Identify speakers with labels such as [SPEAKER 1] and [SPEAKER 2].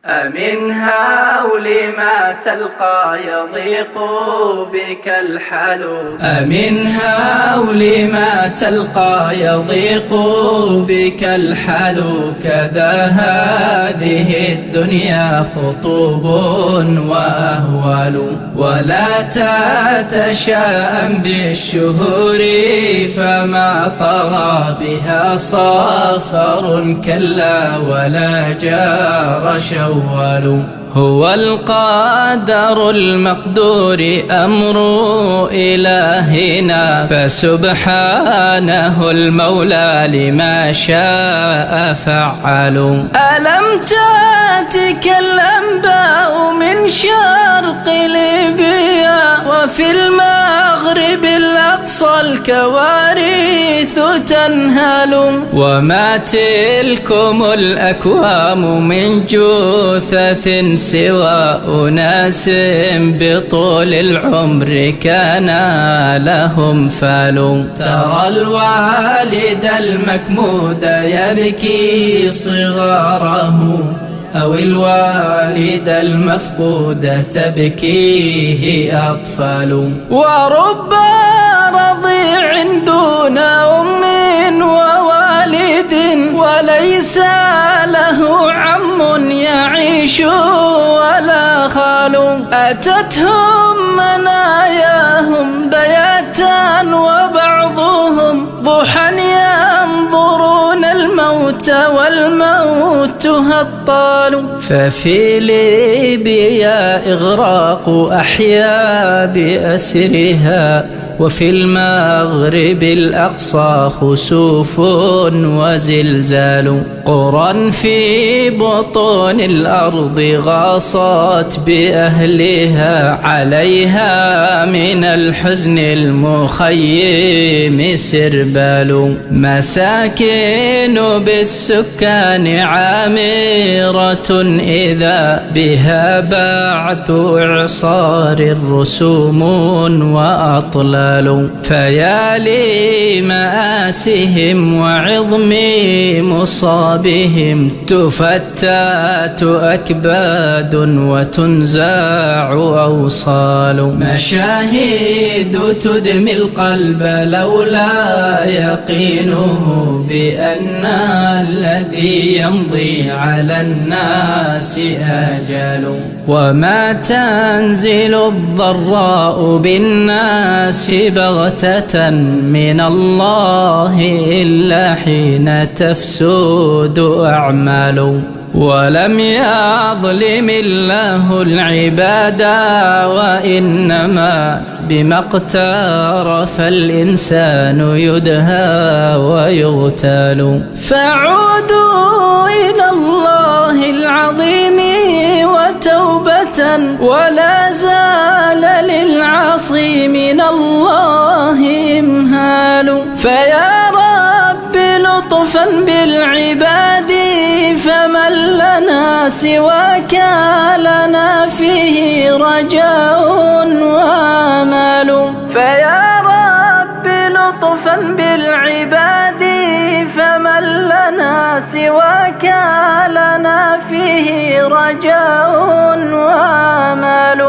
[SPEAKER 1] أمن هول ما تلقى يضيق بك الحال. أمن هول ما تلقى يضيق بك الحال. كذا هذه الدنيا خطوب وأهوال. ولا تتشاءم بالشهور فما طرى بها صافر كلا ولا جار شوال. هو القادر المقدور أمر إلهنا فسبحانه المولى لما شاء فعل. ألم تأتك الأنباء من شرق ليبيا وفي المغرب الأقصى الكوارث تنهال. وما تلكم الأكوام من جثث سوى أناس بطول العمر كان لهم فال. ترى الوالد المكمود يبكي صغاره أو الوالد المفقود تبكيه أطفال. ورب رضيع دون أم ووالد وليس له عم يعيش ولا خال. أتتهم مناياهم بياتا وبعضهم ضحى ينظرون الموت والموت هطال. ففي ليبيا إغراق أحيا بأسرها وفي المغرب الأقصى خسوف وزلزال. قرى في بطون الأرض غاصت بأهلها عليها من الحزن المخيم سربال. مساكين بالسكان عامرة إذا بها بعد إعصار رسوم وأطلال. فيا لي مآسهم وعظم مصابهم تفتات أكباد وتنزاع أوصال. مشاهد تدمي القلب لولا يقينه بأن الذي يمضي على الناس آجال. وما تنزل الضراء بالناس بغتة من الله إلا حين تفسد أعمال. ولم يظلم الله العباد وإنما بما اقترف الإنسان يدهى ويغتال. فعودوا إلى الله العظيم وتوبة ولا زال للعصي من الله إمهال. فيا رب لطفا بالعباد فمن لنا سواك لنا فيه رجاء وآمال. فيا رب لطفا بالعباد فمن لنا سواك لنا فيه رجاء وآمال.